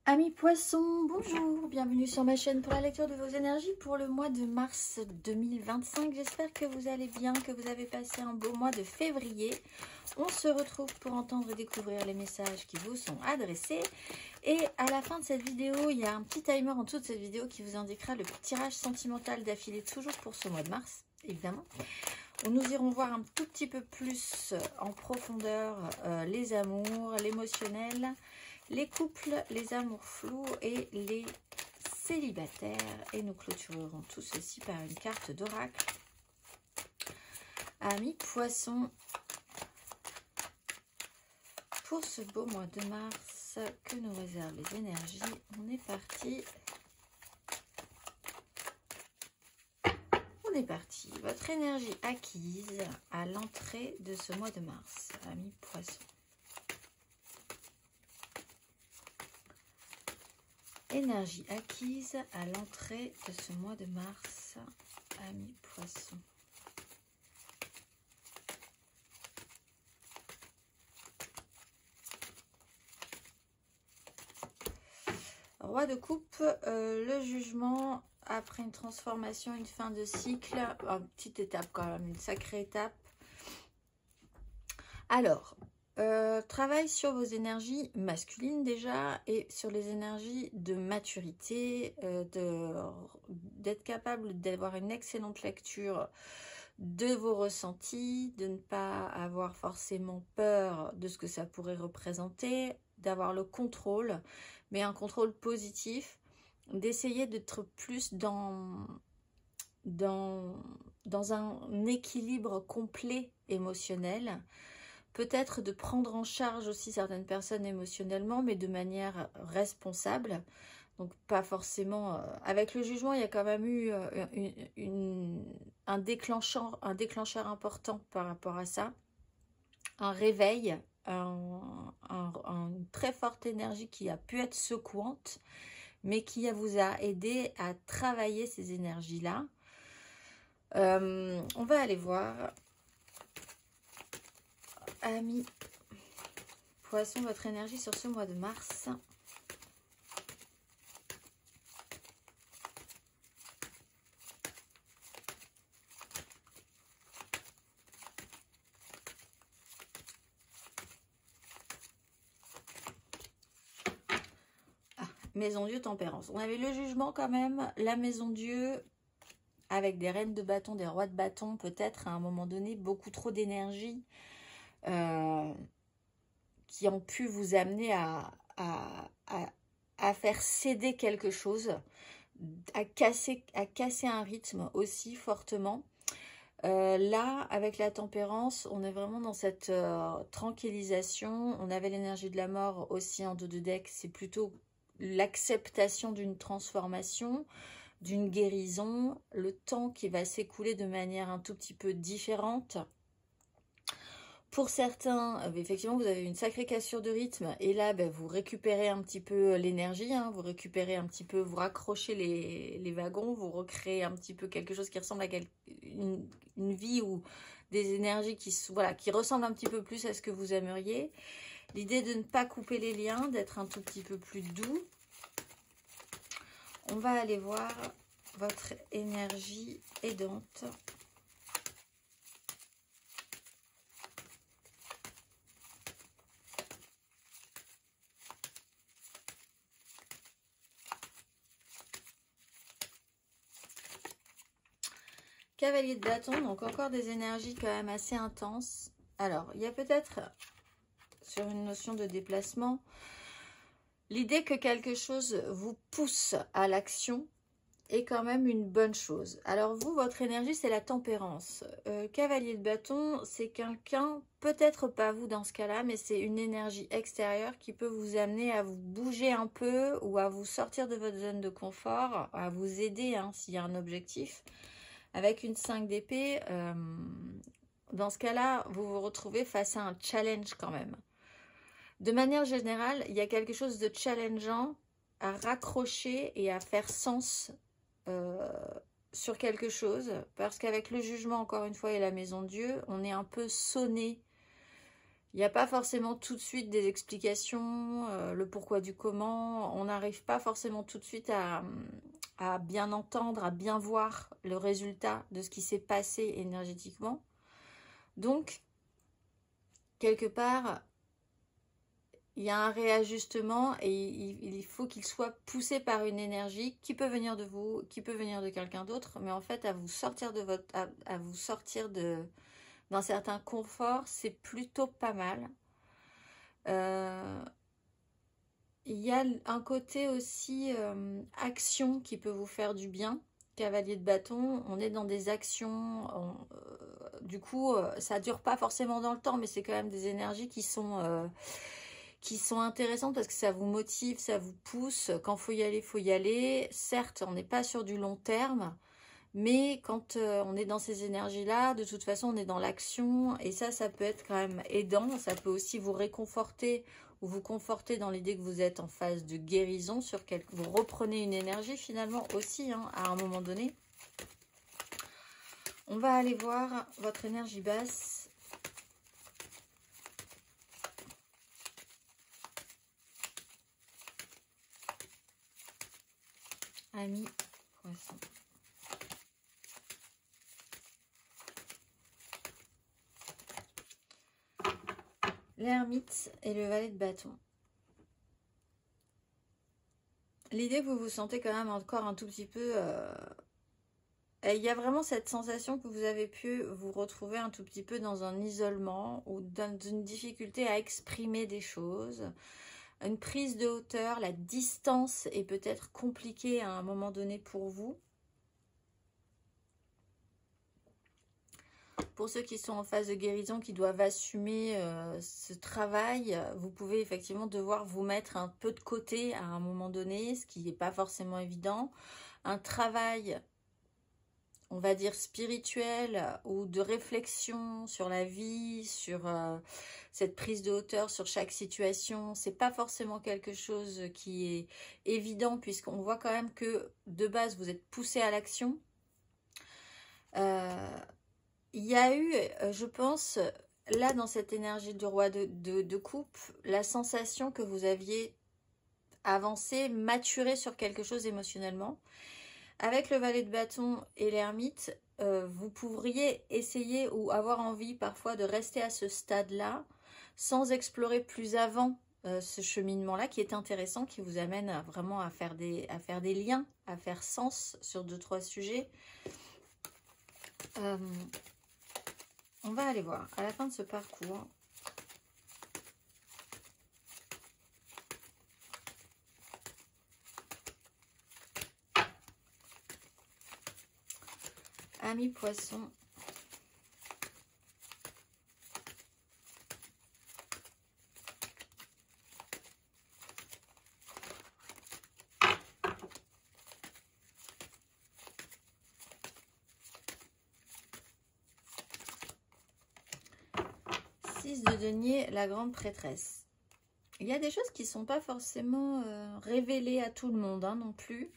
Amis poissons, bonjour, bienvenue sur ma chaîne pour la lecture de vos énergies pour le mois de mars 2025. J'espère que vous allez bien, que vous avez passé un beau mois de février. On se retrouve pour entendre et découvrir les messages qui vous sont adressés. Et à la fin de cette vidéo, il y a un petit timer en dessous de cette vidéo qui vous indiquera le tirage sentimental d'affilée toujours pour ce mois de mars, évidemment. Nous irons voir un tout petit peu plus en profondeur les amours, l'émotionnel, les couples, les amours flous et les célibataires. Et nous clôturerons tout ceci par une carte d'oracle. Amis poissons, pour ce beau mois de mars que nous réservent les énergies, on est parti. On est parti. Votre énergie acquise à l'entrée de ce mois de mars, amis poissons. Énergie acquise à l'entrée de ce mois de mars, amis poissons. Roi de coupe, le jugement après une transformation, une fin de cycle, une petite étape quand même, une sacrée étape. Alors, travaille sur vos énergies masculines déjà et sur les énergies de maturité, d'être capable d'avoir une excellente lecture de vos ressentis, de ne pas avoir forcément peur de ce que ça pourrait représenter, d'avoir le contrôle, mais un contrôle positif, d'essayer d'être plus dans un équilibre complet émotionnel. Peut-être de prendre en charge aussi certaines personnes émotionnellement, mais de manière responsable. Donc pas forcément... avec le jugement, il y a quand même eu un déclencheur important par rapport à ça. Un réveil, une très forte énergie qui a pu être secouante, mais qui vous a aidé à travailler ces énergies-là. On va aller voir... Amis poissons, votre énergie sur ce mois de mars. Maison Dieu, tempérance. On avait le jugement quand même, la maison Dieu, avec des reines de bâton, des rois de bâton, peut-être à un moment donné, beaucoup trop d'énergie qui ont pu vous amener à faire céder quelque chose, à casser un rythme aussi fortement. Là, avec la tempérance, on est vraiment dans cette tranquillisation. On avait l'énergie de la mort aussi en dos de deck. C'est plutôt l'acceptation d'une transformation, d'une guérison, le temps qui va s'écouler de manière un tout petit peu différente. Pour certains, effectivement, vous avez une sacrée cassure de rythme et là, vous récupérez un petit peu l'énergie, hein, vous récupérez un petit peu, vous raccrochez les wagons, vous recréez un petit peu quelque chose qui ressemble à une vie ou des énergies qui ressemblent un petit peu plus à ce que vous aimeriez. L'idée de ne pas couper les liens, d'être un tout petit peu plus doux. On va aller voir votre énergie aidante. Cavalier de bâton, donc encore des énergies quand même assez intenses. Alors, il y a peut-être, sur une notion de déplacement, l'idée que quelque chose vous pousse à l'action est quand même une bonne chose. Alors vous, votre énergie, c'est la tempérance. Cavalier de bâton, c'est quelqu'un, peut-être pas vous dans ce cas-là, mais c'est une énergie extérieure qui peut vous amener à vous bouger un peu ou à vous sortir de votre zone de confort, à vous aider hein, s'il y a un objectif. Avec une 5 d'épée, dans ce cas-là, vous vous retrouvez face à un challenge quand même. De manière générale, il y a quelque chose de challengeant à raccrocher et à faire sens sur quelque chose. Parce qu'avec le jugement, encore une fois, et la maison de Dieu, on est un peu sonné Il n'y a pas forcément tout de suite des explications, le pourquoi du comment. On n'arrive pas forcément tout de suite à bien entendre, à bien voir le résultat de ce qui s'est passé énergétiquement. Donc, quelque part, il y a un réajustement et il faut qu'il soit poussé par une énergie qui peut venir de vous, qui peut venir de quelqu'un d'autre, mais en fait, à vous sortir de votre, à vous sortir d'un certain confort, c'est plutôt pas mal. Il y a un côté aussi action qui peut vous faire du bien. Cavalier de bâton, on est dans des actions, du coup ça dure pas forcément dans le temps, mais c'est quand même des énergies qui sont intéressantes parce que ça vous motive, ça vous pousse. Quand faut y aller, faut y aller. Certes, on n'est pas sur du long terme, mais quand on est dans ces énergies-là, de toute façon, on est dans l'action. Et ça peut être quand même aidant. Ça peut aussi vous réconforter ou vous conforter dans l'idée que vous êtes en phase de guérison. Vous reprenez une énergie finalement aussi, hein, à un moment donné. On va aller voir votre énergie basse. Ami poisson. L'ermite et le valet de bâton. L'idée que vous vous sentez quand même encore un tout petit peu... il y a vraiment cette sensation que vous avez pu vous retrouver un tout petit peu dans un isolement ou dans une difficulté à exprimer des choses. Une prise de hauteur, la distance est peut-être compliquée à un moment donné pour vous. Pour ceux qui sont en phase de guérison, qui doivent assumer ce travail, vous pouvez effectivement devoir vous mettre un peu de côté à un moment donné, ce qui n'est pas forcément évident. Un travail, on va dire spirituel ou de réflexion sur la vie, sur cette prise de hauteur sur chaque situation, c'est pas forcément quelque chose qui est évident puisqu'on voit quand même que de base vous êtes poussé à l'action. Il y a eu, je pense, là dans cette énergie du roi de coupe, la sensation que vous aviez avancé, maturé sur quelque chose émotionnellement. Avec le valet de bâton et l'ermite, vous pourriez essayer ou avoir envie parfois de rester à ce stade-là, sans explorer plus avant ce cheminement-là qui est intéressant, qui vous amène vraiment à faire des liens, à faire sens sur 2-3 sujets. On va aller voir à la fin de ce parcours. Ami poisson. De denier, la grande prêtresse. Il y a des choses qui ne sont pas forcément révélées à tout le monde non plus,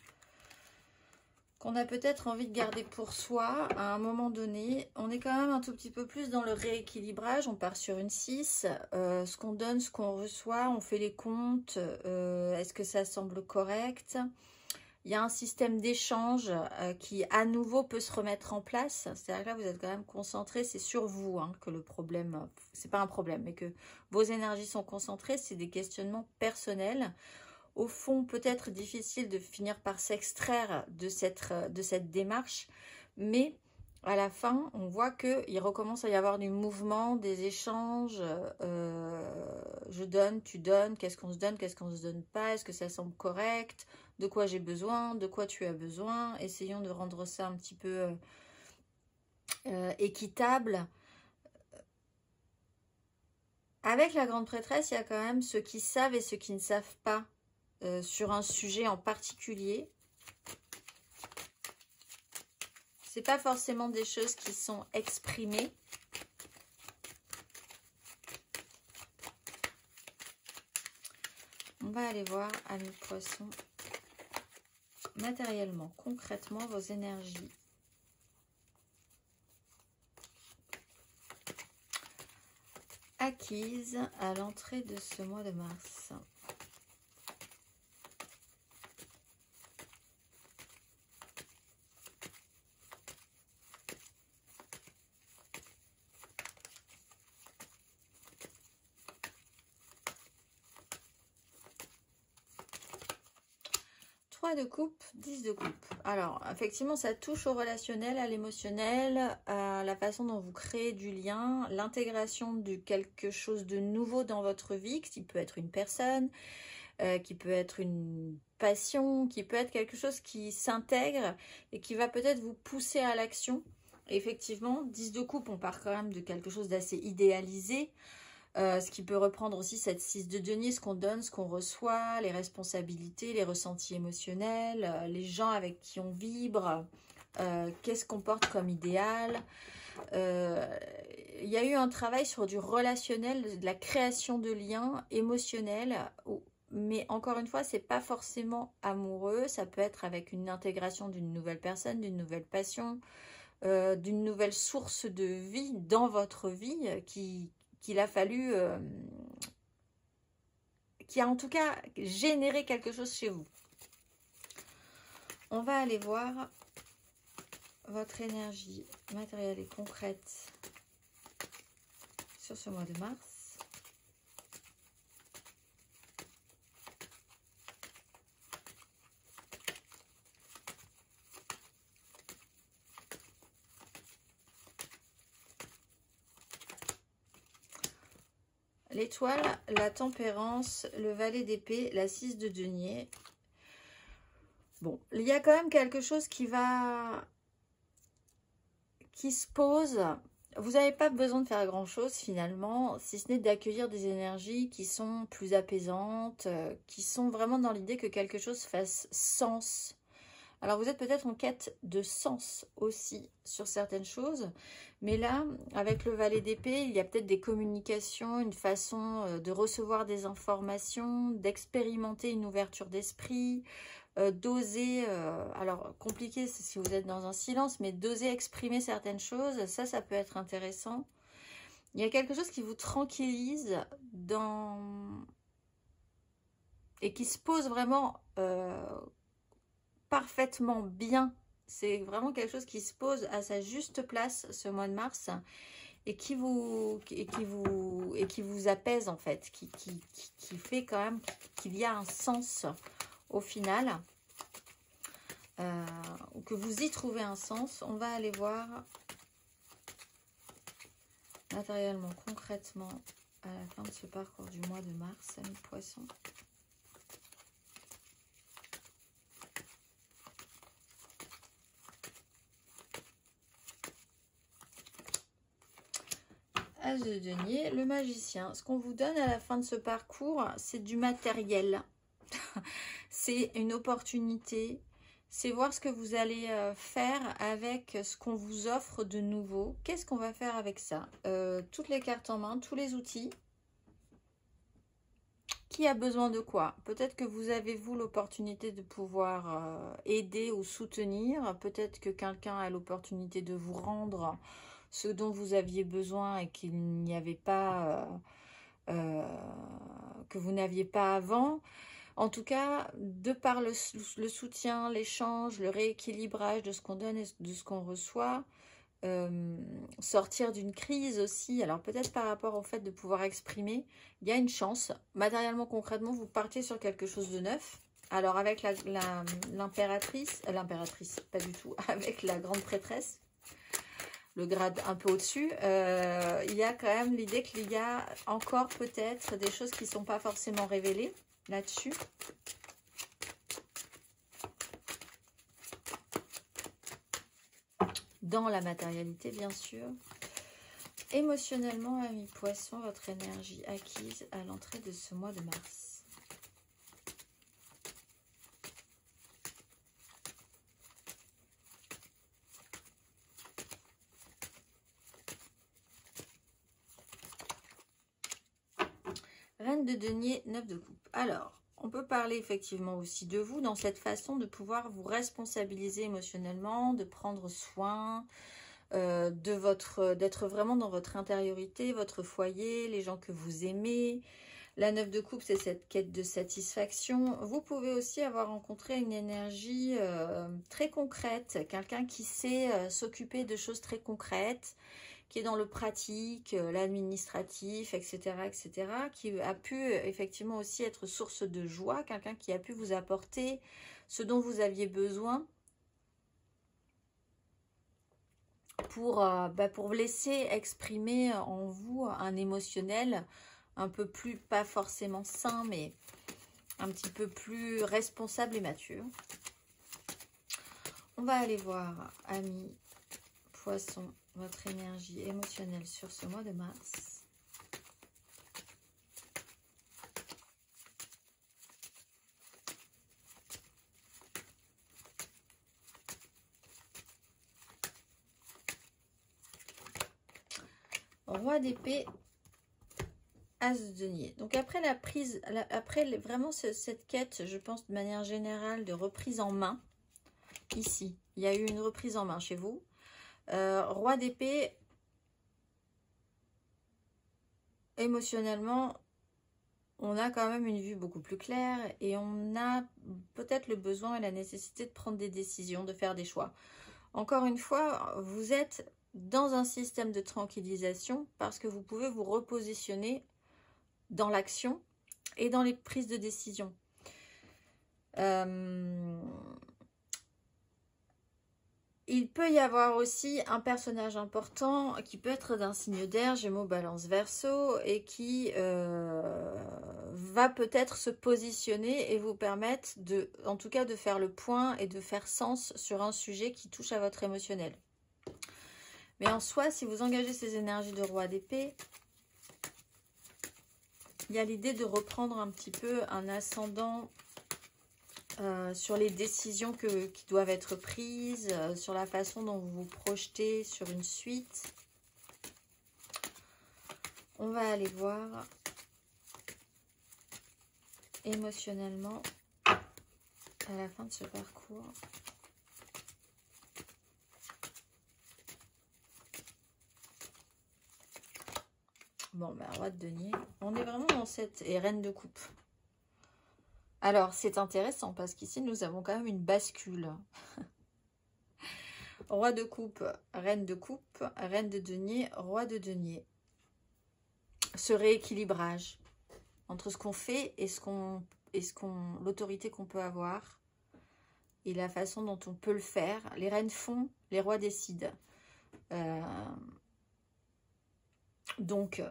qu'on a peut-être envie de garder pour soi à un moment donné. On est quand même un tout petit peu plus dans le rééquilibrage, on part sur une 6, ce qu'on donne, ce qu'on reçoit, on fait les comptes, est-ce que ça semble correct? Il y a un système d'échange qui, à nouveau, peut se remettre en place. C'est-à-dire que là, vous êtes quand même concentré. C'est sur vous que le problème... C'est pas un problème, mais que vos énergies sont concentrées. C'est des questionnements personnels. Au fond, peut-être difficile de finir par s'extraire de cette démarche. Mais à la fin, on voit qu'il recommence à y avoir du mouvement, des échanges. Je donne, tu donnes. Qu'est-ce qu'on se donne, qu'est-ce qu'on se donne pas? Est-ce que ça semble correct? De quoi j'ai besoin, de quoi tu as besoin. Essayons de rendre ça un petit peu équitable. Avec la grande prêtresse, il y a quand même ceux qui savent et ceux qui ne savent pas sur un sujet en particulier. C'est pas forcément des choses qui sont exprimées. On va aller voir, amis poissons, matériellement, concrètement, vos énergies. acquises à l'entrée de ce mois de mars. De coupe, 10 de coupe. Alors, effectivement, ça touche au relationnel, à l'émotionnel, à la façon dont vous créez du lien, l'intégration de quelque chose de nouveau dans votre vie, qui peut être une personne, qui peut être une passion, qui peut être quelque chose qui s'intègre et qui va peut-être vous pousser à l'action. Effectivement, 10 de coupe, on part quand même de quelque chose d'assez idéalisé. Ce qui peut reprendre aussi cette 6 de denier, ce qu'on donne, ce qu'on reçoit, les responsabilités, les ressentis émotionnels, les gens avec qui on vibre, qu'est-ce qu'on porte comme idéal. Il y a eu un travail sur du relationnel, de la création de liens émotionnels, mais encore une fois, c'est pas forcément amoureux, ça peut être avec une intégration d'une nouvelle personne, d'une nouvelle passion, d'une nouvelle source de vie dans votre vie qu'il a fallu, qui a en tout cas généré quelque chose chez vous. On va aller voir votre énergie matérielle et concrète sur ce mois de mars. L'étoile, la tempérance, le valet d'épée, la 6 de denier. Bon, il y a quand même quelque chose qui se pose. Vous n'avez pas besoin de faire grand-chose finalement, si ce n'est d'accueillir des énergies qui sont plus apaisantes, qui sont vraiment dans l'idée que quelque chose fasse sens. Alors vous êtes peut-être en quête de sens aussi sur certaines choses, mais là, avec le valet d'épée, il y a peut-être des communications, une façon de recevoir des informations, d'expérimenter une ouverture d'esprit, d'oser, alors compliqué si vous êtes dans un silence, mais d'oser exprimer certaines choses, ça peut être intéressant. Il y a quelque chose qui vous tranquillise et qui se pose vraiment parfaitement bien. C'est vraiment quelque chose qui se pose à sa juste place ce mois de mars et qui vous apaise en fait, qui fait quand même qu'il y a un sens au final, ou que vous y trouvez un sens. On va aller voir matériellement, concrètement, à la fin de ce parcours du mois de mars, amis poissons. As de denier, le magicien. Ce qu'on vous donne à la fin de ce parcours, c'est du matériel. C'est une opportunité. C'est voir ce que vous allez faire avec ce qu'on vous offre de nouveau. Qu'est-ce qu'on va faire avec ça? Toutes les cartes en main, tous les outils. Qui a besoin de quoi? Peut-être que vous avez, vous, l'opportunité de pouvoir aider ou soutenir. Peut-être que quelqu'un a l'opportunité de vous rendre ce dont vous aviez besoin et qu'il n'y avait pas, que vous n'aviez pas avant. En tout cas, de par le soutien, l'échange, le rééquilibrage de ce qu'on donne et de ce qu'on reçoit, sortir d'une crise aussi. Alors peut-être par rapport au fait de pouvoir exprimer, il y a une chance. Matériellement, concrètement, vous partez sur quelque chose de neuf. Alors avec l'impératrice, pas du tout, avec la grande prêtresse, le grade un peu au-dessus, il y a quand même l'idée qu'il y a encore peut-être des choses qui ne sont pas forcément révélées là-dessus. Dans la matérialité, bien sûr. Émotionnellement, amis poissons, votre énergie acquise à l'entrée de ce mois de mars. Reine de denier, 9 de coupe. Alors, on peut parler effectivement aussi de vous dans cette façon de pouvoir vous responsabiliser émotionnellement, de prendre soin, d'être vraiment dans votre intériorité, votre foyer, les gens que vous aimez. La 9 de coupe, c'est cette quête de satisfaction. Vous pouvez aussi avoir rencontré une énergie très concrète, quelqu'un qui sait s'occuper de choses très concrètes, qui est dans le pratique, l'administratif, etc., etc., qui a pu effectivement aussi être source de joie, quelqu'un qui a pu vous apporter ce dont vous aviez besoin pour vous laisser exprimer en vous un émotionnel un peu plus, pas forcément sain, mais un petit peu plus responsable et mature. On va aller voir, amis Poissons, votre énergie émotionnelle sur ce mois de mars. Roi d'épée, As de denier. Donc après la prise, après vraiment cette quête, je pense de manière générale de reprise en main, ici, il y a eu une reprise en main chez vous. Roi d'épée, émotionnellement, on a quand même une vue beaucoup plus claire et on a peut-être le besoin et la nécessité de prendre des décisions, de faire des choix. Encore une fois, vous êtes dans un système de tranquillisation parce que vous pouvez vous repositionner dans l'action et dans les prises de décision. Il peut y avoir aussi un personnage important qui peut être d'un signe d'air, Gémeaux, Balance, Verseau, et qui va peut-être se positionner et vous permettre en tout cas de faire le point et de faire sens sur un sujet qui touche à votre émotionnel. Mais en soi, si vous engagez ces énergies de roi d'épée, il y a l'idée de reprendre un petit peu un ascendant sur les décisions qui doivent être prises, sur la façon dont vous vous projetez sur une suite. On va aller voir émotionnellement à la fin de ce parcours. Bon, ben, roi de denier. On est vraiment dans cette... Et reine de coupe. Alors, c'est intéressant parce qu'ici, nous avons quand même une bascule. Roi de coupe, reine de denier, roi de denier. Ce rééquilibrage entre ce qu'on fait et l'autorité qu'on peut avoir et la façon dont on peut le faire. Les reines font, les rois décident. Donc,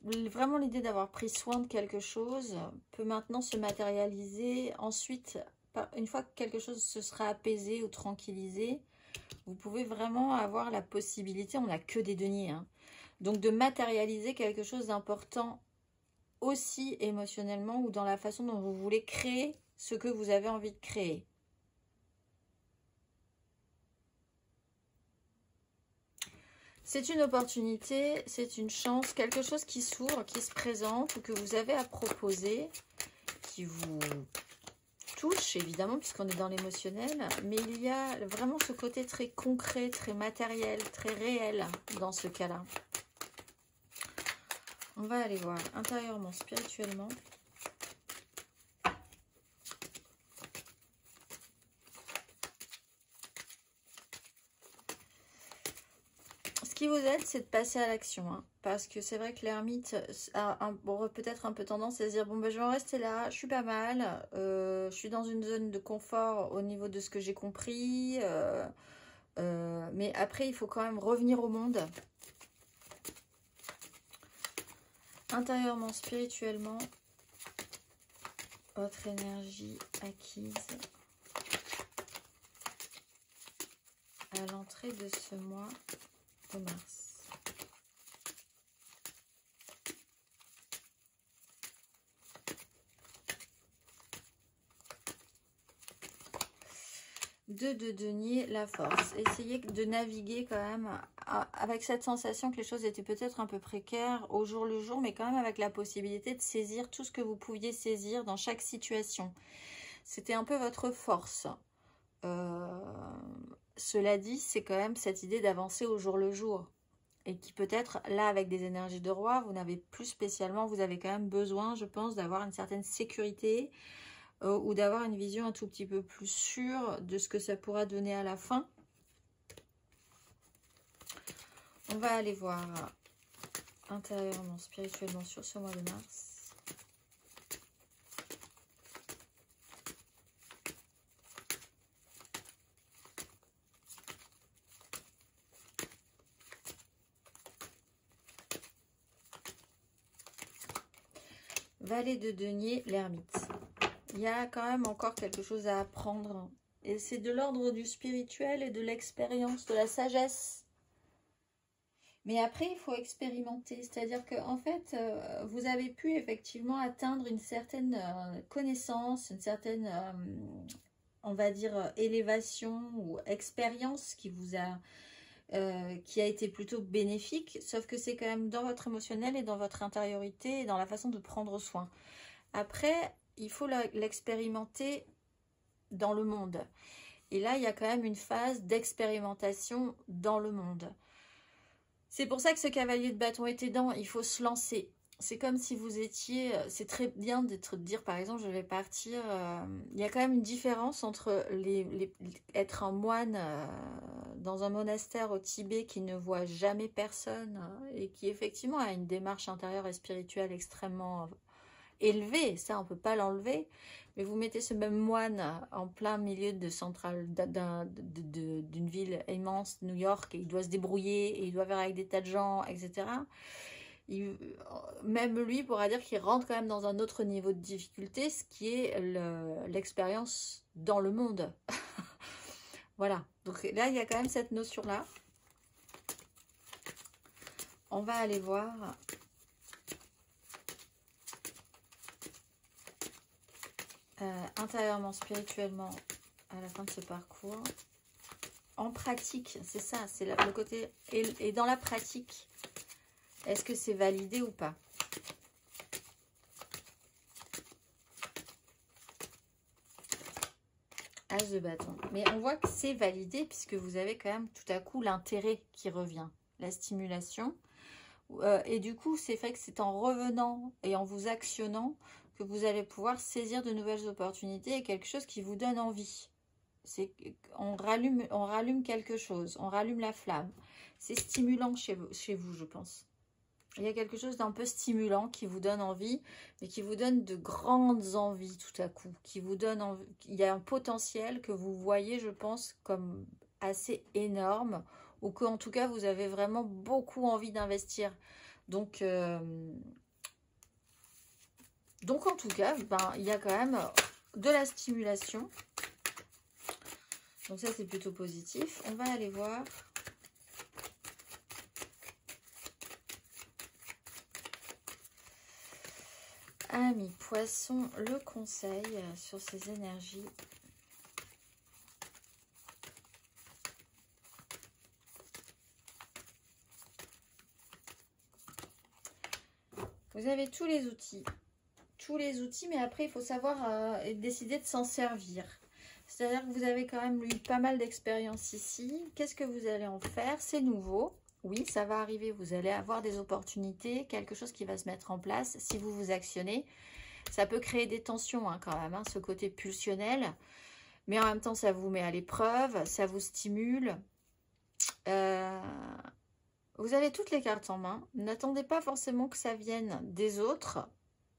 vraiment l'idée d'avoir pris soin de quelque chose peut maintenant se matérialiser. Ensuite, une fois que quelque chose se sera apaisé ou tranquillisé, vous pouvez vraiment avoir la possibilité, on n'a que des deniers, hein, donc de matérialiser quelque chose d'important aussi émotionnellement ou dans la façon dont vous voulez créer ce que vous avez envie de créer. C'est une opportunité, c'est une chance, quelque chose qui s'ouvre, qui se présente ou que vous avez à proposer, qui vous touche évidemment puisqu'on est dans l'émotionnel, mais il y a vraiment ce côté très concret, très matériel, très réel dans ce cas-là. On va aller voir intérieurement, spirituellement. Ce qui vous aide, c'est de passer à l'action, hein, parce que c'est vrai que l'ermite aurait peut-être un peu tendance à se dire, bon ben je vais en rester là, je suis pas mal, je suis dans une zone de confort au niveau de ce que j'ai compris, mais après il faut quand même revenir au monde. Intérieurement, spirituellement, votre énergie acquise à l'entrée de ce mois de mars. Deux de denier, la force. Essayez de naviguer quand même avec cette sensation que les choses étaient peut-être un peu précaires au jour le jour, mais quand même avec la possibilité de saisir tout ce que vous pouviez saisir dans chaque situation. C'était un peu votre force. Cela dit, c'est quand même cette idée d'avancer au jour le jour. Et qui peut-être, là, avec des énergies de roi, vous n'avez plus spécialement, vous avez quand même besoin, je pense, d'avoir une certaine sécurité ou d'avoir une vision un tout petit peu plus sûre de ce que ça pourra donner à la fin. On va aller voir intérieurement, spirituellement sur ce mois de mars. Valet de denier, l'ermite. Il y a quand même encore quelque chose à apprendre. Et c'est de l'ordre du spirituel et de l'expérience, de la sagesse. Mais après, il faut expérimenter. C'est-à-dire qu'en fait, vous avez pu effectivement atteindre une certaine connaissance, une certaine, on va dire, élévation ou expérience qui vous a... qui a été plutôt bénéfique, sauf que c'est quand même dans votre émotionnel et dans votre intériorité et dans la façon de prendre soin. Après, il faut l'expérimenter dans le monde. Et là, il y a quand même une phase d'expérimentation dans le monde. C'est pour ça que ce cavalier de bâton est aidant, il faut se lancer. C'est comme si vous étiez... C'est très bien de dire, par exemple, je vais partir... il y a quand même une différence entre être un moine dans un monastère au Tibet qui ne voit jamais personne et qui effectivement a une démarche intérieure et spirituelle extrêmement élevée. Ça, on ne peut pas l'enlever. Mais vous mettez ce même moine en plein milieu de d'une ville immense, New York, et il doit se débrouiller, et il doit faire avec des tas de gens, etc. Même lui pourra dire qu'il rentre quand même dans un autre niveau de difficulté, ce qui est l'expérience dans le monde. Voilà, donc là il y a quand même cette notion-là. On va aller voir intérieurement, spirituellement, à la fin de ce parcours. En pratique, c'est ça, c'est le côté... Et dans la pratique, est-ce que c'est validé ou pas? As de bâton. Mais on voit que c'est validé puisque vous avez quand même tout à coup l'intérêt qui revient, la stimulation. Et du coup, c'est vrai que c'est en revenant et en vous actionnant que vous allez pouvoir saisir de nouvelles opportunités et quelque chose qui vous donne envie. On rallume quelque chose, on rallume la flamme. C'est stimulant chez vous, je pense. Il y a quelque chose d'un peu stimulant qui vous donne envie, mais qui vous donne de grandes envies tout à coup. Qui vous donne envie. Il y a un potentiel que vous voyez, je pense, comme assez énorme, ou qu'en tout cas, vous avez vraiment beaucoup envie d'investir. Donc en tout cas, il y a quand même de la stimulation. Donc ça, c'est plutôt positif. On va aller voir... Amis Poisson, le conseil sur ces énergies. Vous avez tous les outils, mais après il faut savoir décider de s'en servir. C'est-à-dire que vous avez quand même eu pas mal d'expérience ici. Qu'est-ce que vous allez en faire? C'est nouveau. Oui, ça va arriver, vous allez avoir des opportunités, quelque chose qui va se mettre en place si vous vous actionnez. Ça peut créer des tensions quand même, ce côté pulsionnel, mais en même temps, ça vous met à l'épreuve, ça vous stimule. Vous avez toutes les cartes en main. N'attendez pas forcément que ça vienne des autres,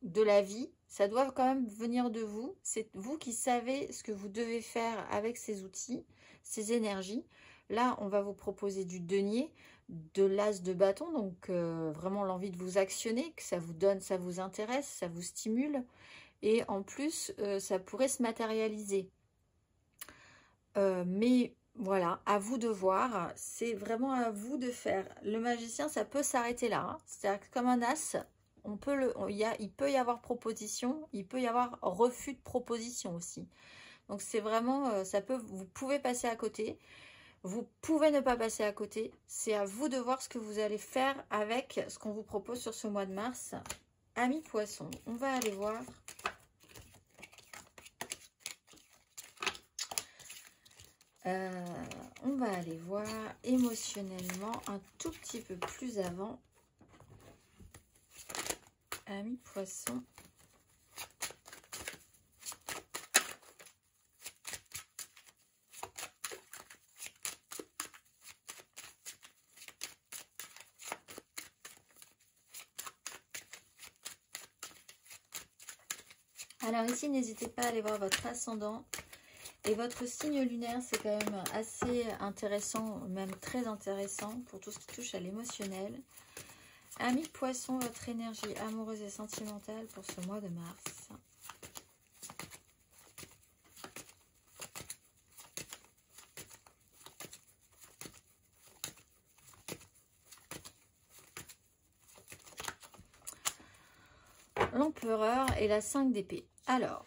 de la vie. Ça doit quand même venir de vous. C'est vous qui savez ce que vous devez faire avec ces outils, ces énergies. Là, on va vous proposer du denier, de l'as de bâton, donc vraiment l'envie de vous actionner, que ça vous donne, ça vous intéresse, ça vous stimule. Et en plus, ça pourrait se matérialiser. Mais voilà, à vous de voir. C'est vraiment à vous de faire. Le magicien, ça peut s'arrêter là. C'est-à-dire que comme un as, il peut y avoir proposition, il peut y avoir refus de proposition aussi. Donc c'est vraiment, vous pouvez passer à côté. Vous pouvez ne pas passer à côté. C'est à vous de voir ce que vous allez faire avec ce qu'on vous propose sur ce mois de mars. Amis Poissons, on va aller voir. On va aller voir émotionnellement un tout petit peu plus avant. Amis poissons. Alors ici, n'hésitez pas à aller voir votre ascendant. Et votre signe lunaire, c'est quand même assez intéressant, même très intéressant pour tout ce qui touche à l'émotionnel. Amis poissons, votre énergie amoureuse et sentimentale pour ce mois de mars. L'empereur et la 5 d'épée. Alors,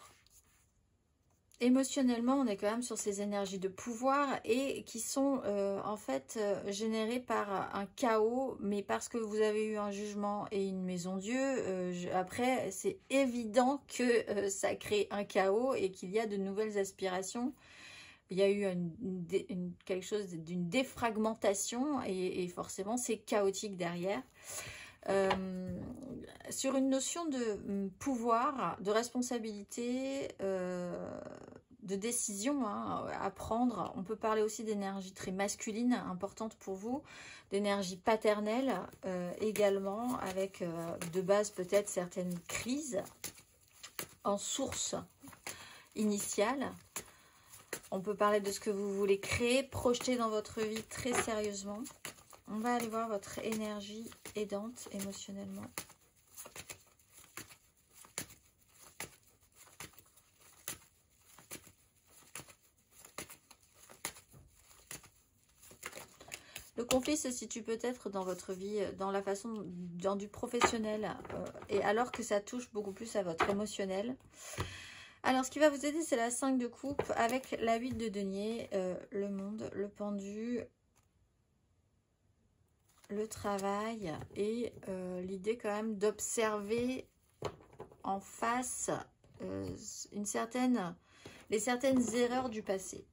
émotionnellement, on est quand même sur ces énergies de pouvoir et qui sont en fait générées par un chaos, mais parce que vous avez eu un jugement et une maison Dieu, après c'est évident que ça crée un chaos et qu'il y a de nouvelles aspirations. Il y a eu quelque chose d'une défragmentation et forcément c'est chaotique derrière. Sur une notion de pouvoir, de responsabilité, de décision à prendre, on peut parler aussi d'énergie très masculine, importante pour vous, d'énergie paternelle également, avec de base peut-être certaines crises en source initiale. On peut parler de ce que vous voulez créer, projeter dans votre vie très sérieusement. On va aller voir votre énergie aidante émotionnellement. Le conflit se situe peut-être dans votre vie, dans la façon, dans du professionnel, et alors que ça touche beaucoup plus à votre émotionnel. Alors, ce qui va vous aider, c'est la 5 de coupe avec la 8 de denier, le monde, le pendu, le travail et l'idée quand même d'observer en face les certaines erreurs du passé.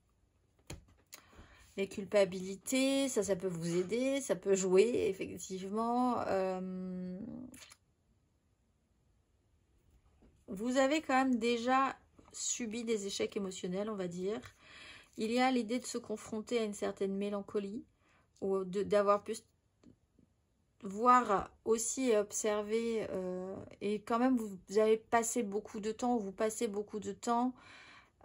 Les culpabilités, ça peut vous aider, ça peut jouer effectivement. Vous avez quand même déjà subi des échecs émotionnels, on va dire. Il y a l'idée de se confronter à une certaine mélancolie ou d'avoir pu voir aussi et observer, et quand même vous avez passé beaucoup de temps, vous passez beaucoup de temps,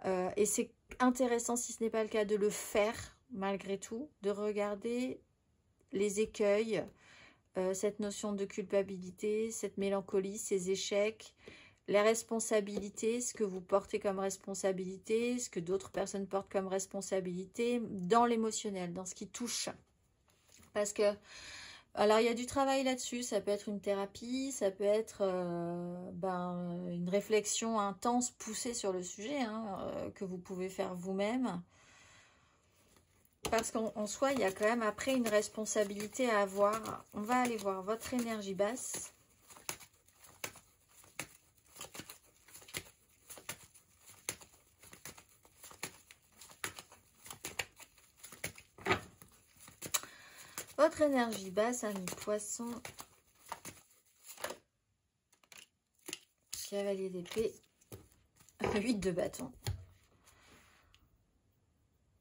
et c'est intéressant, si ce n'est pas le cas, de le faire malgré tout, de regarder les écueils, cette notion de culpabilité, cette mélancolie, ces échecs, les responsabilités, ce que vous portez comme responsabilité, ce que d'autres personnes portent comme responsabilité, dans l'émotionnel, dans ce qui touche. Parce que alors, il y a du travail là-dessus, ça peut être une thérapie, ça peut être une réflexion intense, poussée sur le sujet, que vous pouvez faire vous-même. Parce qu'en soi, il y a quand même après une responsabilité à avoir. On va aller voir votre énergie basse. Votre énergie basse, amis poissons. Cavalier d'épée. 8 de bâton.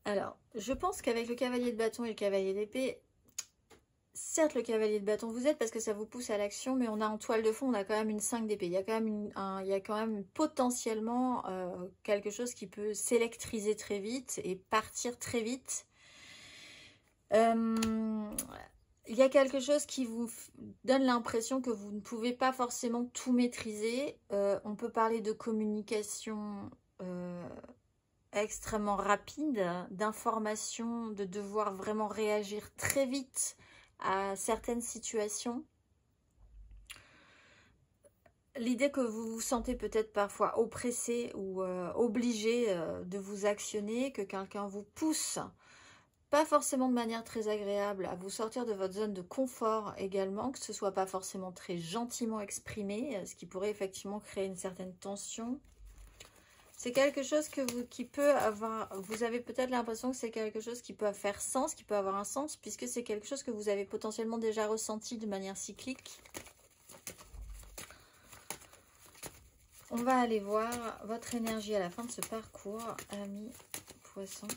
Alors, je pense qu'avec le cavalier de bâton et le cavalier d'épée, certes le cavalier de bâton vous aide parce que ça vous pousse à l'action, mais on a en toile de fond, on a quand même une 5 d'épée. Il y a quand même potentiellement quelque chose qui peut s'électriser très vite et partir très vite. Il y a quelque chose qui vous donne l'impression que vous ne pouvez pas forcément tout maîtriser. On peut parler de communication extrêmement rapide, d'information, de devoir vraiment réagir très vite à certaines situations. L'idée que vous vous sentez peut-être parfois oppressé ou obligé de vous actionner, que quelqu'un vous pousse, pas forcément de manière très agréable, à vous sortir de votre zone de confort également, que ce soit pas forcément très gentiment exprimé, ce qui pourrait effectivement créer une certaine tension. C'est quelque chose qui peut avoir... Vous avez peut-être l'impression que c'est quelque chose qui peut faire sens, qui peut avoir un sens, puisque c'est quelque chose que vous avez potentiellement déjà ressenti de manière cyclique. On va aller voir votre énergie à la fin de ce parcours, amis poissons.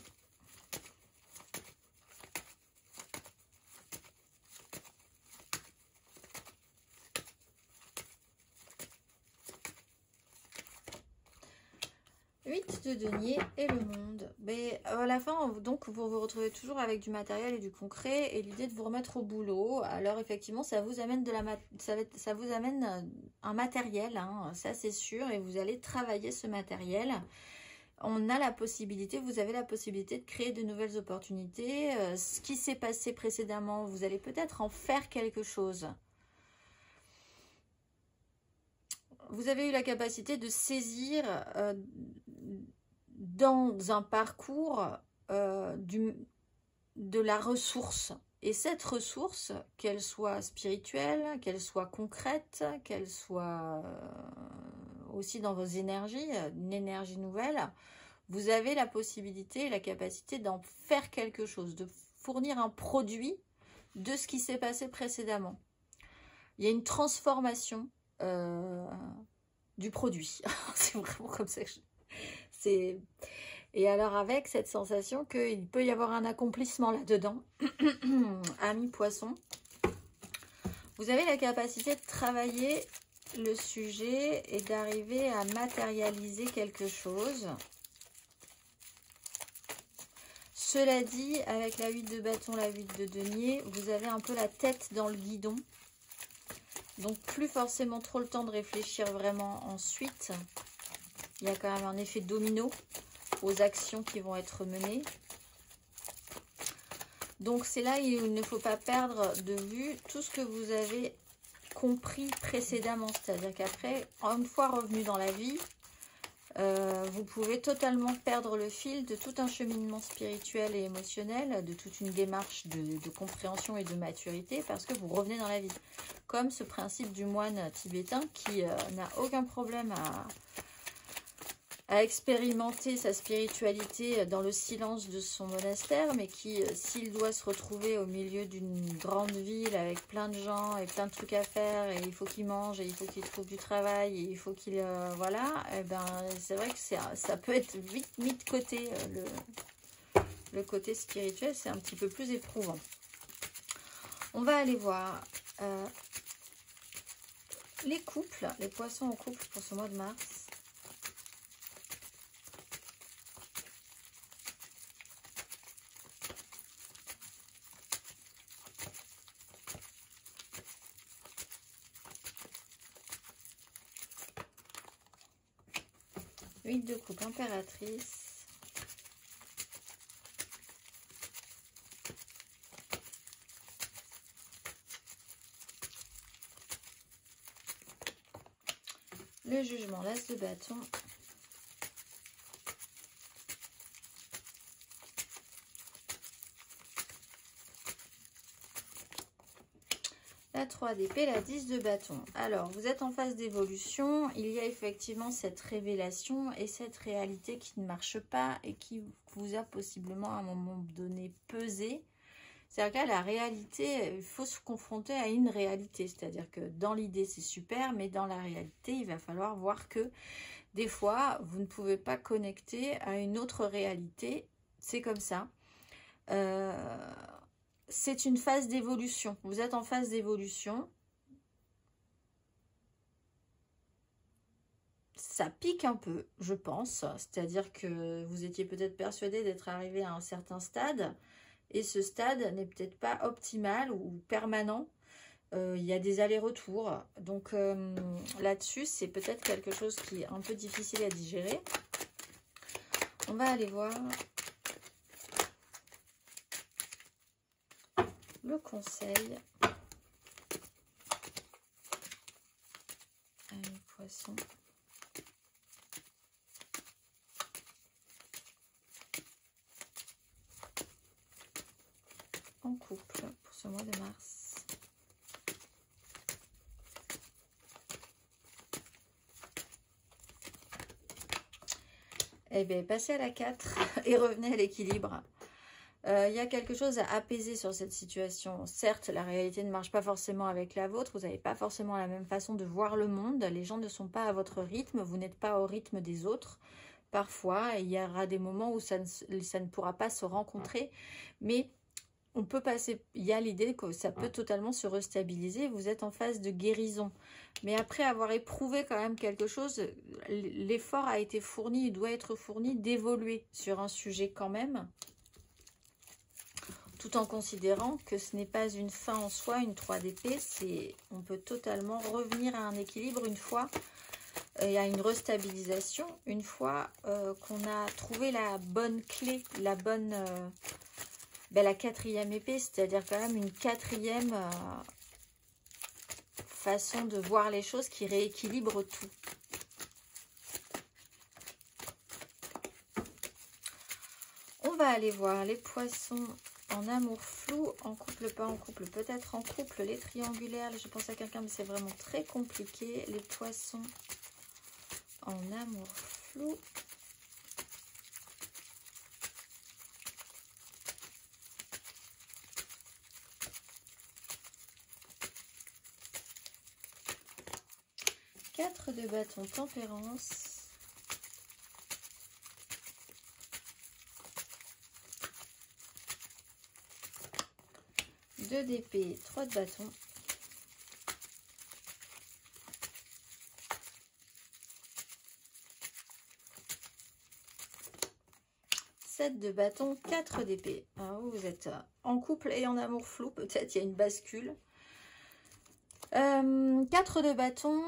De denier et le monde. Mais à la fin, donc, vous vous retrouvez toujours avec du matériel et du concret et l'idée de vous remettre au boulot. Alors effectivement, ça vous amène ça vous amène un matériel, hein, ça c'est sûr, et vous allez travailler ce matériel. On a la possibilité, vous avez la possibilité de créer de nouvelles opportunités. Ce qui s'est passé précédemment, vous allez peut-être en faire quelque chose. Vous avez eu la capacité de saisir dans un parcours de la ressource. Et cette ressource, qu'elle soit spirituelle, qu'elle soit concrète, qu'elle soit aussi dans vos énergies, une énergie nouvelle, vous avez la possibilité et la capacité d'en faire quelque chose, de fournir un produit de ce qui s'est passé précédemment. Il y a une transformation du produit. C'est vraiment comme ça que c'est. Et alors avec cette sensation qu'il peut y avoir un accomplissement là-dedans, amis poissons, vous avez la capacité de travailler le sujet et d'arriver à matérialiser quelque chose. Cela dit, avec la 8 de bâton, la 8 de denier, vous avez un peu la tête dans le guidon. Donc, plus forcément trop le temps de réfléchir vraiment ensuite. Il y a quand même un effet domino aux actions qui vont être menées. Donc, c'est là où il ne faut pas perdre de vue tout ce que vous avez compris précédemment. C'est-à-dire qu'après, une fois revenu dans la vie, vous pouvez totalement perdre le fil de tout un cheminement spirituel et émotionnel, de toute une démarche de compréhension et de maturité, parce que vous revenez dans la vie. Comme ce principe du moine tibétain qui n'a aucun problème à expérimenter sa spiritualité dans le silence de son monastère, mais qui, s'il doit se retrouver au milieu d'une grande ville avec plein de gens et plein de trucs à faire, et il faut qu'il mange, et il faut qu'il trouve du travail, et il faut qu'il... voilà, et ben, c'est vrai que ça peut être vite mis de côté. Le côté spirituel, c'est un petit peu plus éprouvant. On va aller voir les couples, les poissons en couple pour ce mois de mars. Huit de coupe impératrice. Le jugement, l'as de bâton. La 3 d'épée, la 10 de bâton. Alors, vous êtes en phase d'évolution. Il y a effectivement cette révélation et cette réalité qui ne marche pas et qui vous a possiblement à un moment donné pesé. C'est-à-dire que la réalité, il faut se confronter à une réalité. C'est-à-dire que dans l'idée, c'est super, mais dans la réalité, il va falloir voir que des fois, vous ne pouvez pas connecter à une autre réalité. C'est comme ça. C'est une phase d'évolution. Vous êtes en phase d'évolution. Ça pique un peu, je pense. C'est-à-dire que vous étiez peut-être persuadé d'être arrivé à un certain stade. Et ce stade n'est peut-être pas optimal ou permanent. Il y a des allers-retours. Donc là-dessus, c'est peut-être quelque chose qui est un peu difficile à digérer. On va aller voir le conseil. Allez, poisson. En couple pour ce mois de mars. Eh bien, passez à la 4 et revenez à l'équilibre. Il y a quelque chose à apaiser sur cette situation. Certes, la réalité ne marche pas forcément avec la vôtre. Vous n'avez pas forcément la même façon de voir le monde. Les gens ne sont pas à votre rythme. Vous n'êtes pas au rythme des autres. Parfois, il y aura des moments où ça ne pourra pas se rencontrer. Mais on peut passer. Il y a l'idée que ça peut totalement se restabiliser. Vous êtes en phase de guérison. Mais après avoir éprouvé quand même quelque chose, l'effort a été fourni, il doit être fourni d'évoluer sur un sujet quand même. Tout en considérant que ce n'est pas une fin en soi, une 3 d'épée, on peut totalement revenir à un équilibre une fois, et à une restabilisation, une fois qu'on a trouvé la bonne clé, la bonne, la 4e épée, c'est-à-dire quand même une 4e façon de voir les choses qui rééquilibre tout. On va aller voir les poissons en amour flou, en couple, pas en couple, peut-être en couple, les triangulaires, je pense à quelqu'un, mais c'est vraiment très compliqué. Les poissons en amour flou. Quatre de bâton, tempérance. 2 d'épée, 3 de bâton. 7 de bâton, 4 d'épée. Vous êtes en couple et en amour flou, peut-être il y a une bascule. 4 de bâton.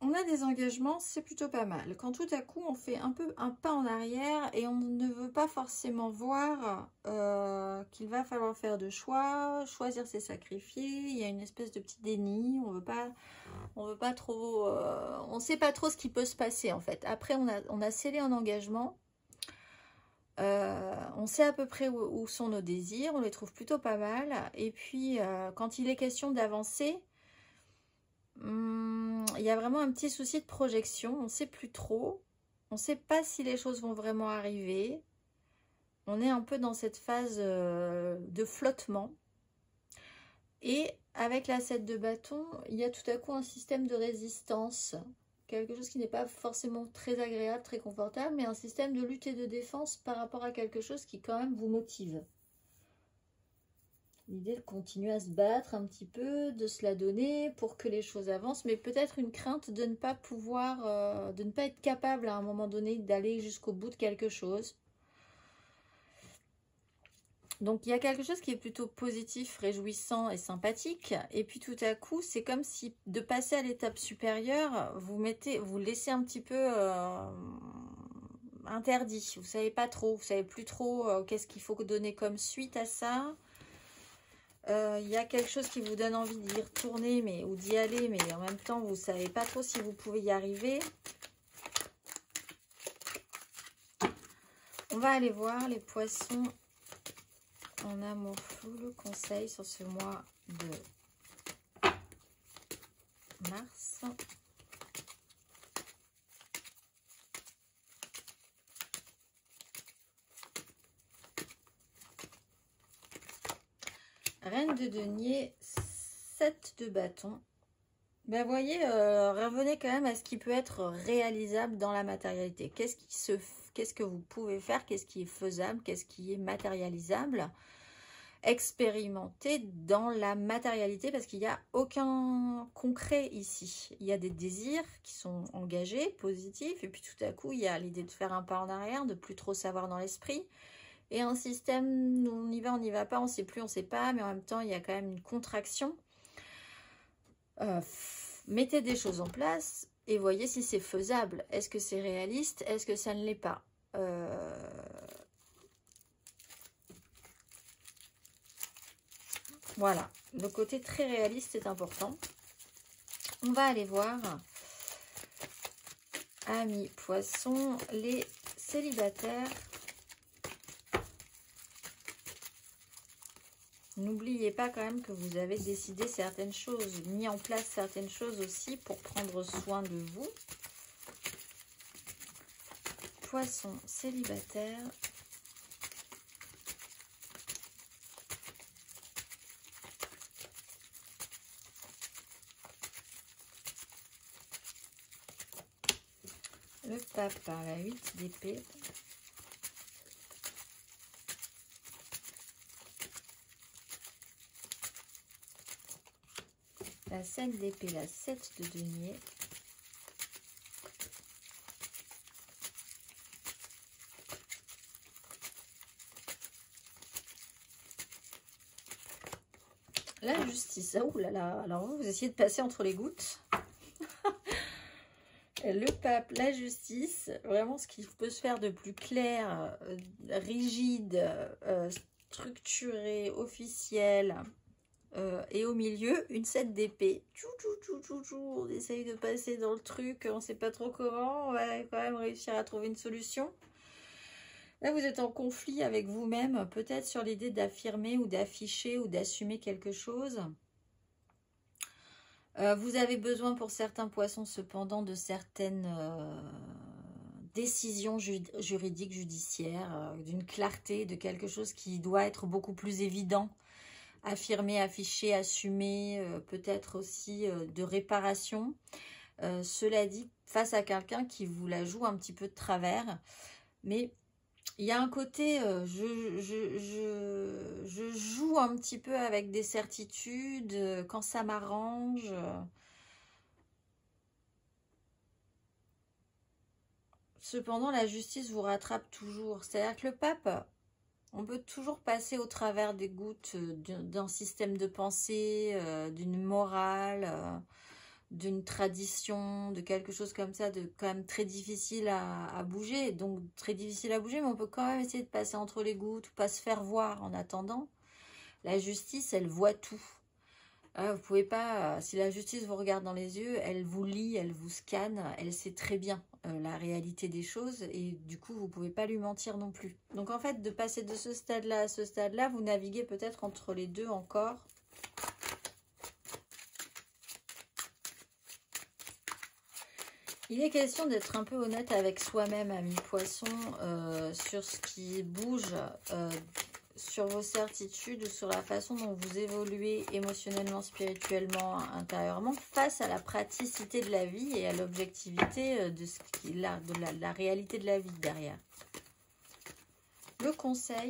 On a des engagements, c'est plutôt pas mal. Quand tout à coup, on fait un pas en arrière et on ne veut pas forcément voir qu'il va falloir faire de choix, choisir c'est sacrifier. Il y a une espèce de petit déni. On veut pas trop. On sait pas trop ce qui peut se passer en fait. Après, on a scellé un engagement. On sait à peu près où sont nos désirs. On les trouve plutôt pas mal. Et puis, quand il est question d'avancer. Il y a vraiment un petit souci de projection, on ne sait plus trop, on ne sait pas si les choses vont vraiment arriver, on est un peu dans cette phase de flottement, et avec la 7 de bâton, il y a tout à coup un système de résistance, quelque chose qui n'est pas forcément très agréable, très confortable, mais un système de lutte et de défense par rapport à quelque chose qui quand même vous motive. L'idée de continuer à se battre un petit peu, de se la donner pour que les choses avancent, mais peut-être une crainte de ne pas pouvoir, de ne pas être capable à un moment donné d'aller jusqu'au bout de quelque chose. Donc il y a quelque chose qui est plutôt positif, réjouissant et sympathique. Et puis tout à coup, c'est comme si de passer à l'étape supérieure, vous laissez un petit peu interdit. Vous savez pas trop, vous savez plus trop qu'est-ce qu'il faut donner comme suite à ça. Il y a quelque chose qui vous donne envie d'y retourner ou d'y aller, mais en même temps, vous ne savez pas trop si vous pouvez y arriver. On va aller voir les poissons en amour flou, le conseil sur ce mois de mars. Reine de denier, 7 de bâton. Ben, voyez, revenez quand même à ce qui peut être réalisable dans la matérialité. Qu'est-ce que vous pouvez faire? Qu'est-ce qui est faisable? Qu'est-ce qui est matérialisable? Expérimentez dans la matérialité parce qu'il n'y a aucun concret ici. Il y a des désirs qui sont engagés, positifs, et puis tout à coup, il y a l'idée de faire un pas en arrière, de plus trop savoir dans l'esprit. Et un système, on y va pas, on sait plus, on sait pas, mais en même temps, il y a quand même une contraction. Mettez des choses en place et voyez si c'est faisable. Est-ce que c'est réaliste? Est-ce que ça ne l'est pas? Voilà, le côté très réaliste est important. On va aller voir, amis poissons, les célibataires. N'oubliez pas quand même que vous avez décidé certaines choses, mis en place certaines choses aussi pour prendre soin de vous. poissons célibataires. Le pape par la 8 d'épée. La 7 d'épée, la 7 de denier. La justice. Oh là là, alors vous essayez de passer entre les gouttes. Le pape, la justice, vraiment ce qui peut se faire de plus clair, rigide, structuré, officiel, et au milieu, une 7 d'épée. On essaye de passer dans le truc, on ne sait pas trop comment, on va quand même réussir à trouver une solution. Là, vous êtes en conflit avec vous-même, peut-être sur l'idée d'affirmer ou d'afficher ou d'assumer quelque chose. Vous avez besoin pour certains poissons cependant de certaines décisions juridiques, judiciaires, d'une clarté, de quelque chose qui doit être beaucoup plus évident, affirmé, affiché, assumé, peut-être aussi de réparation. Cela dit, face à quelqu'un qui vous la joue un petit peu de travers, mais il y a un côté, je joue un petit peu avec des certitudes quand ça m'arrange. Cependant, la justice vous rattrape toujours. C'est-à-dire que le pape, on peut toujours passer au travers des gouttes d'un système de pensée, d'une morale, d'une tradition, de quelque chose comme ça, de quand même très difficile à bouger. Donc très difficile à bouger, mais on peut quand même essayer de passer entre les gouttes, pas se faire voir en attendant. La justice, elle voit tout. Vous pouvez pas, si la justice vous regarde dans les yeux, elle vous lit, elle vous scanne, elle sait très bien la réalité des choses et du coup, vous pouvez pas lui mentir non plus. Donc en fait, de passer de ce stade-là à ce stade-là, vous naviguez peut-être entre les deux encore. Il est question d'être un peu honnête avec soi-même, ami poisson, sur ce qui bouge, sur vos certitudes, sur la façon dont vous évoluez émotionnellement, spirituellement, intérieurement, face à la praticité de la vie et à l'objectivité de ce qui là, de la réalité de la vie derrière. Le conseil.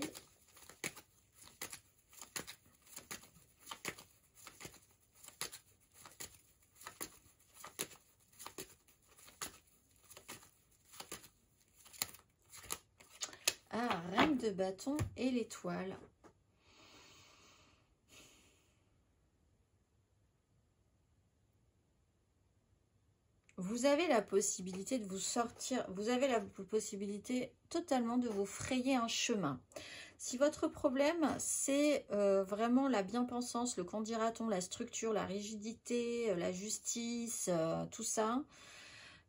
Ah, reine de bâton et l'étoile. Vous avez la possibilité de vous sortir, vous avez la possibilité totalement de vous frayer un chemin. Si votre problème, c'est vraiment la bien-pensance, le qu'en dira-t-on, la structure, la rigidité, la justice, tout ça,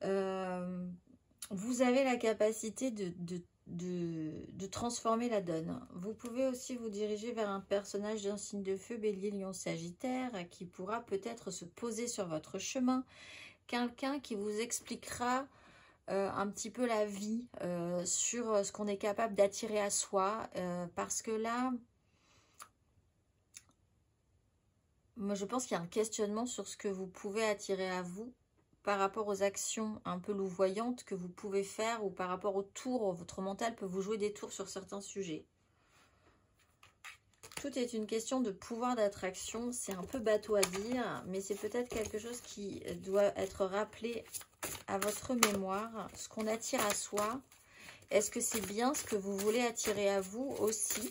vous avez la capacité de transformer la donne. Vous pouvez aussi vous diriger vers un personnage d'un signe de feu, bélier, lion, sagittaire, qui pourra peut-être se poser sur votre chemin. Quelqu'un qui vous expliquera un petit peu la vie, sur ce qu'on est capable d'attirer à soi, parce que là, moi je pense qu'il y a un questionnement sur ce que vous pouvez attirer à vous, par rapport aux actions un peu louvoyantes que vous pouvez faire ou par rapport aux tours, votre mental peut vous jouer des tours sur certains sujets. Tout est une question de pouvoir d'attraction, c'est un peu bateau à dire, mais c'est peut-être quelque chose qui doit être rappelé à votre mémoire. Ce qu'on attire à soi, est-ce que c'est bien ce que vous voulez attirer à vous aussi?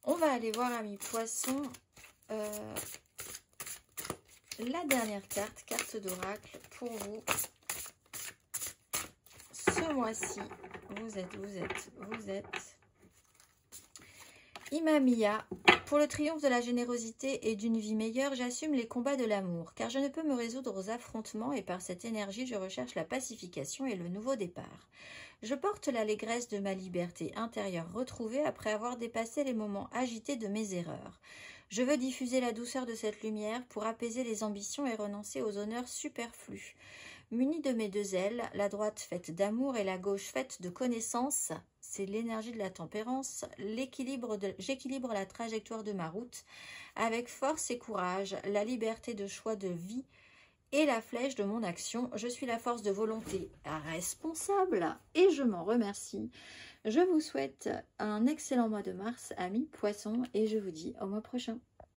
On va aller voir, amis poissons, la dernière carte, carte d'oracle pour vous. Ce mois-ci, vous êtes Imamia. Pour le triomphe de la générosité et d'une vie meilleure, j'assume les combats de l'amour, car je ne peux me résoudre aux affrontements et par cette énergie, je recherche la pacification et le nouveau départ. Je porte l'allégresse de ma liberté intérieure retrouvée après avoir dépassé les moments agités de mes erreurs. Je veux diffuser la douceur de cette lumière pour apaiser les ambitions et renoncer aux honneurs superflus. Munie de mes deux ailes, la droite faite d'amour et la gauche faite de connaissance, c'est l'énergie de la tempérance, j'équilibre la trajectoire de ma route avec force et courage, la liberté de choix de vie et la flèche de mon action. Je suis la force de volonté responsable et je m'en remercie. Je vous souhaite un excellent mois de mars, amis poissons, et je vous dis au mois prochain.